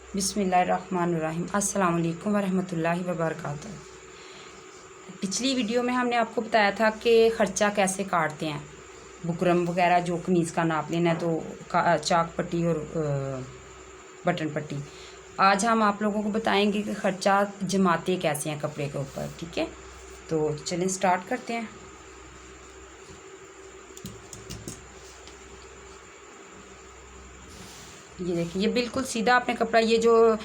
बिस्मिल्लाहिर्रहमानिर्रहीम। अस्सलाम वालेकुम वरहमतुल्लाहि वबरकातुहू। पिछली वीडियो में हमने आपको बताया था कि ख़र्चा कैसे काटते हैं, बुकरम वगैरह जो कमीज़ का नाप लेना है तो चाक पट्टी और बटन पट्टी। आज हम आप लोगों को बताएंगे कि ख़र्चा जमाते कैसे हैं कपड़े के ऊपर। ठीक है, तो चलें स्टार्ट करते हैं। ये देखिए, ये बिल्कुल सीधा आपने कपड़ा, ये जो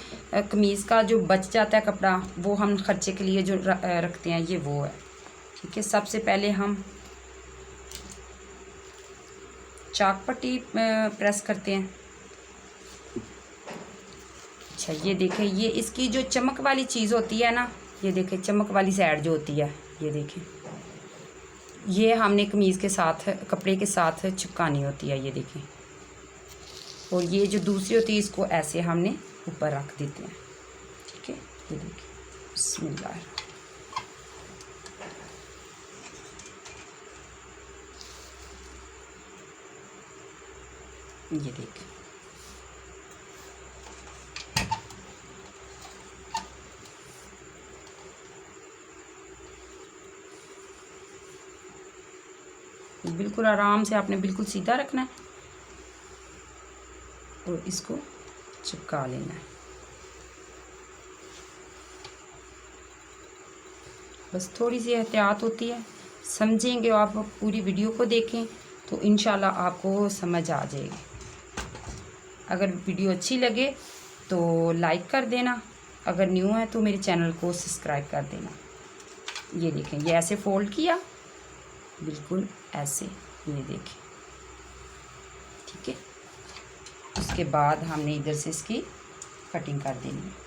कमीज़ का जो बच जाता है कपड़ा वो हम खर्चे के लिए जो रखते हैं, ये वो है। ठीक है, सबसे पहले हम चाक पट्टी प्रेस करते हैं। अच्छा, ये देखें, ये इसकी जो चमक वाली चीज़ होती है ना, ये देखें चमक वाली साइड जो होती है, ये देखें, ये हमने कमीज़ के साथ, कपड़े के साथ चिपकानी होती है। ये देखें, और ये जो दूसरी होती है इसको ऐसे हमने ऊपर रख देते हैं। ठीक है, ये देखिए, बिस्मिल्लाह। ये देखिए, बिल्कुल आराम से आपने बिल्कुल सीधा रखना है और इसको चिपका लेना है। बस थोड़ी सी एहतियात होती है, समझेंगे आप पूरी वीडियो को देखें तो इंशाल्लाह आपको समझ आ जाएगी। अगर वीडियो अच्छी लगे तो लाइक कर देना, अगर न्यू है तो मेरे चैनल को सब्सक्राइब कर देना। ये देखें, ये ऐसे फोल्ड किया, बिल्कुल ऐसे, ये देखें। ठीक है, उसके बाद हमने इधर से इसकी कटिंग कर देनी है।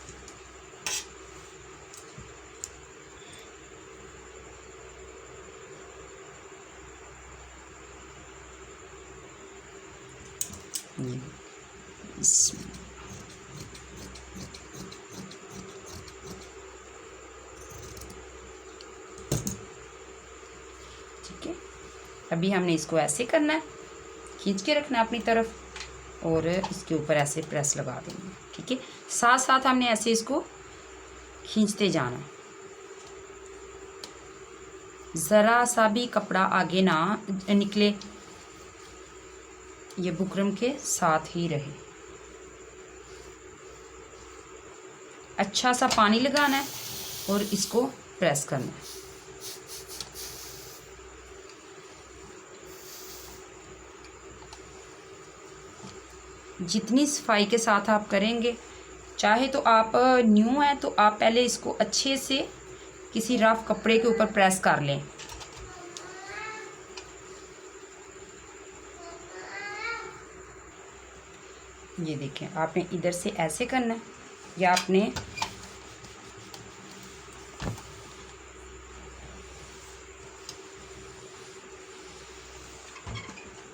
ठीक है, अभी हमने इसको ऐसे करना है, खींच के रखना है अपनी तरफ और इसके ऊपर ऐसे प्रेस लगा देंगे। ठीक है, साथ साथ हमने ऐसे इसको खींचते जाना, ज़रा सा भी कपड़ा आगे ना निकले, ये बुकरम के साथ ही रहे। अच्छा सा पानी लगाना है और इसको प्रेस करना है। जितनी सफाई के साथ आप करेंगे, चाहे तो आप न्यू हैं तो आप पहले इसको अच्छे से किसी रफ कपड़े के ऊपर प्रेस कर लें। ये देखें, आपने इधर से ऐसे करना है या आपने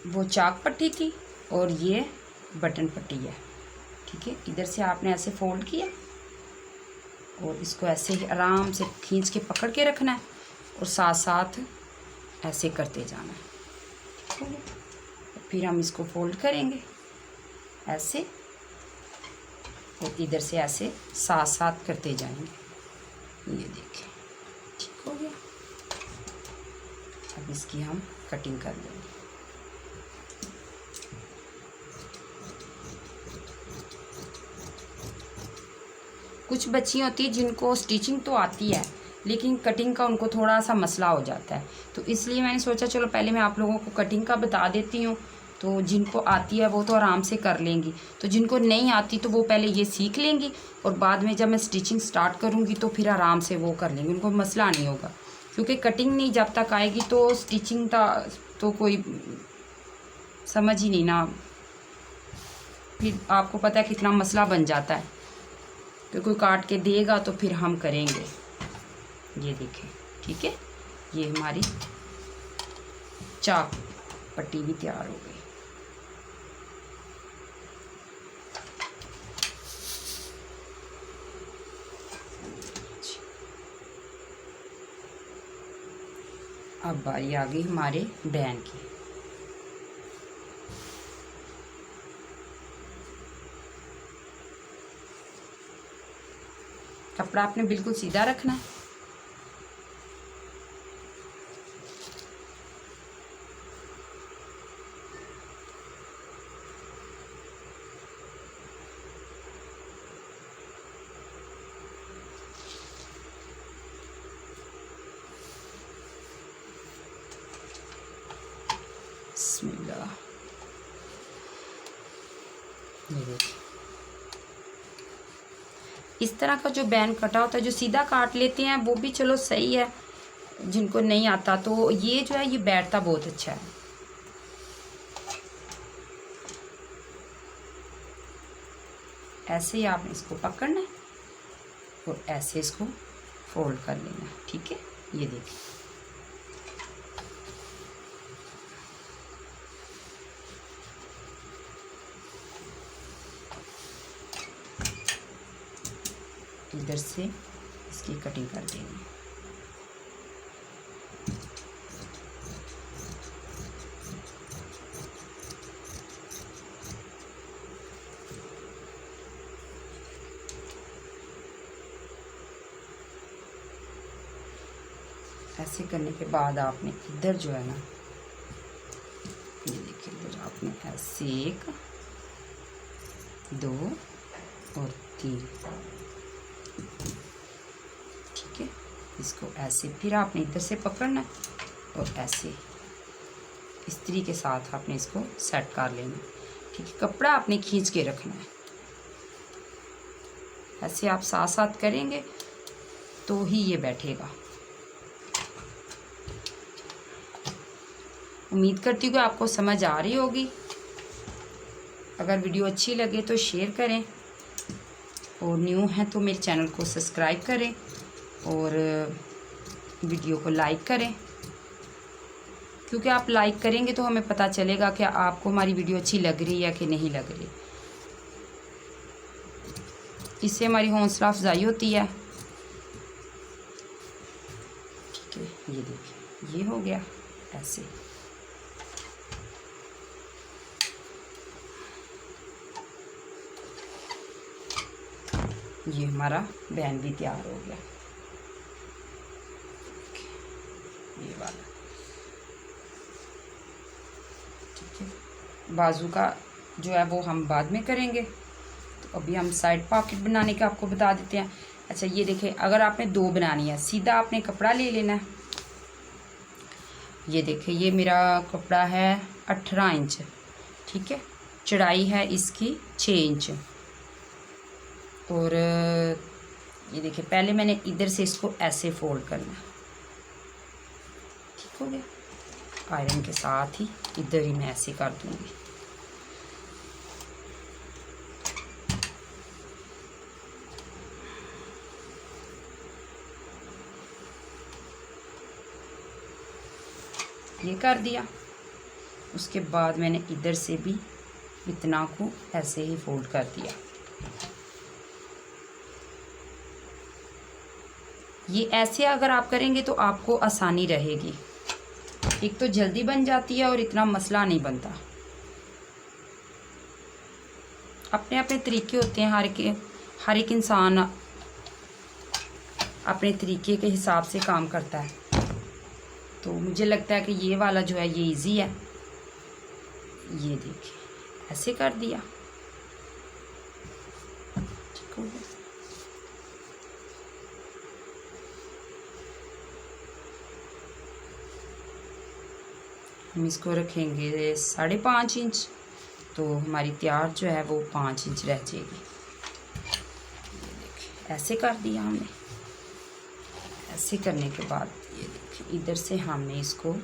वो चाक पट्टी थी और ये बटन पट्टी है। ठीक है, इधर से आपने ऐसे फोल्ड किया और इसको ऐसे ही आराम से खींच के पकड़ के रखना है और साथ साथ ऐसे करते जाना है। ठीक है, फिर हम इसको फोल्ड करेंगे ऐसे और इधर से ऐसे साथ साथ करते जाएंगे। ये देखिए, ठीक हो गया। अब इसकी हम कटिंग कर लेंगे। कुछ बच्चियाँ होती है जिनको स्टिचिंग तो आती है लेकिन कटिंग का उनको थोड़ा सा मसला हो जाता है, तो इसलिए मैंने सोचा चलो पहले मैं आप लोगों को कटिंग का बता देती हूँ, तो जिनको आती है वो तो आराम से कर लेंगी, तो जिनको नहीं आती तो वो पहले ये सीख लेंगी और बाद में जब मैं स्टिचिंग स्टार्ट करूँगी तो फिर आराम से वो कर लेंगी, उनको मसला नहीं होगा। क्योंकि कटिंग नहीं जब तक आएगी तो स्टिचिंग का तो कोई समझ ही नहीं ना, फिर आपको पता है कितना मसला बन जाता है, तो कोई काट के देगा तो फिर हम करेंगे। ये देखें, ठीक है, ये हमारी चाक पट्टी भी तैयार हो गई। अब बारी आ गई हमारे बैन की। कपड़ा आपने बिल्कुल सीधा रखना है। बिस्मिल्लाह। ये देखिए, इस तरह का जो बैन कटा होता है, जो सीधा काट लेते हैं वो भी चलो सही है, जिनको नहीं आता तो ये जो है ये बैठता बहुत अच्छा है। ऐसे ही आपने इसको पकड़ना है और ऐसे इसको फोल्ड कर लेना है। ठीक है, ये देखिए, इधर से इसकी कटिंग कर देनी है। ऐसे करने के बाद आपने इधर जो है ना, ये देखिए, इधर आपने ऐसे 1 2 और 3, ठीक है। इसको ऐसे फिर आपने इधर से पकड़ना है और ऐसे इस्त्री के साथ आपने इसको सेट कर लेना, ठीक है। कपड़ा आपने खींच के रखना है। ऐसे आप साथ साथ करेंगे तो ही ये बैठेगा। उम्मीद करती हूँ कि आपको समझ आ रही होगी। अगर वीडियो अच्छी लगे तो शेयर करें, और न्यू हैं तो मेरे चैनल को सब्सक्राइब करें और वीडियो को लाइक करें, क्योंकि आप लाइक करेंगे तो हमें पता चलेगा कि आपको हमारी वीडियो अच्छी लग रही है कि नहीं लग रही। इससे हमारी हौसला अफजाई होती है। ठीक है, ये देखिए, ये हो गया ऐसे। ये हमारा बैन भी तैयार हो गया, ये वाला। ठीक है, बाजू का जो है वो हम बाद में करेंगे, तो अभी हम साइड पॉकेट बनाने का आपको बता देते हैं। अच्छा, ये देखिए, अगर आपने 2 बनानी है, सीधा आपने कपड़ा ले लेना है। ये देखिए, ये मेरा कपड़ा है 18 इंच, ठीक है। चौड़ाई है इसकी 6 इंच। और ये देखिए, पहले मैंने इधर से इसको ऐसे फोल्ड करना, ठीक हो गया। आयरन के साथ ही इधर ही मैं ऐसे कर दूंगी। ये कर दिया। उसके बाद मैंने इधर से भी इतना को ऐसे ही फोल्ड कर दिया। ये ऐसे अगर आप करेंगे तो आपको आसानी रहेगी। एक तो जल्दी बन जाती है और इतना मसला नहीं बनता। अपने अपने तरीके होते हैं, हर एक इंसान अपने तरीके के हिसाब से काम करता है। तो मुझे लगता है कि ये वाला जो है ये इजी है। ये देखिए, ऐसे कर दिया, ठीक हो गया। हम इसको रखेंगे 5.5 इंच, तो हमारी तैयार जो है वो 5 इंच रह जाएगी। ये देखिए, ऐसे कर दिया हमने। ऐसे करने के बाद ये देखिए, इधर से हमने इसको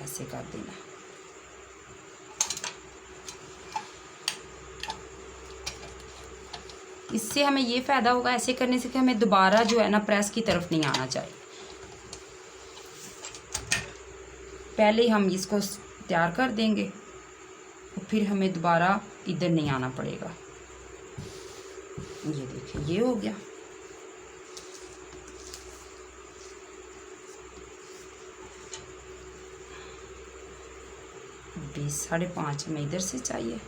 ऐसे कर देना। इससे हमें ये फ़ायदा होगा ऐसे करने से कि हमें दोबारा जो है ना प्रेस की तरफ नहीं आना चाहिए। पहले ही हम इसको तैयार कर देंगे और फिर हमें दोबारा इधर नहीं आना पड़ेगा। ये देखिए, ये हो गया। बीस 5.5 में इधर से चाहिए।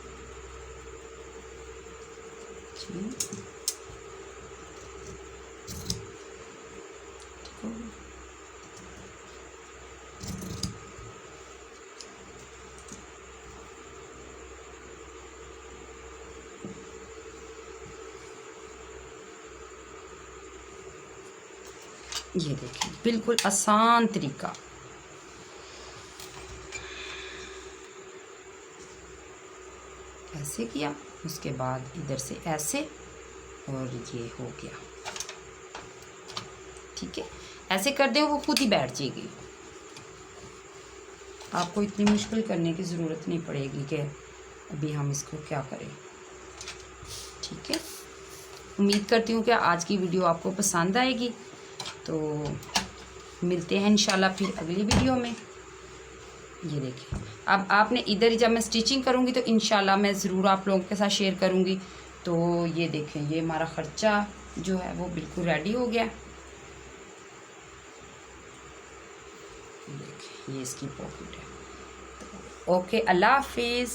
ये देखिए बिल्कुल आसान तरीका। ऐसे किया, उसके बाद इधर से ऐसे, और ये हो गया। ठीक है, ऐसे कर दे, वो खुद ही बैठ जाएगी। आपको इतनी मुश्किल करने की ज़रूरत नहीं पड़ेगी कि अभी हम इसको क्या करें। ठीक है, उम्मीद करती हूँ कि आज की वीडियो आपको पसंद आएगी। तो मिलते हैं इंशाल्लाह फिर अगली वीडियो में। ये देखिए, अब आपने इधर जब मैं स्टिचिंग करूँगी तो इंशाल्लाह मैं ज़रूर आप लोगों के साथ शेयर करूँगी। तो ये देखें, ये हमारा ख़र्चा जो है वो बिल्कुल रेडी हो गया। देखिए, ये इसकी पॉकेट है। तो ओके, अल्लाह हाफिज़।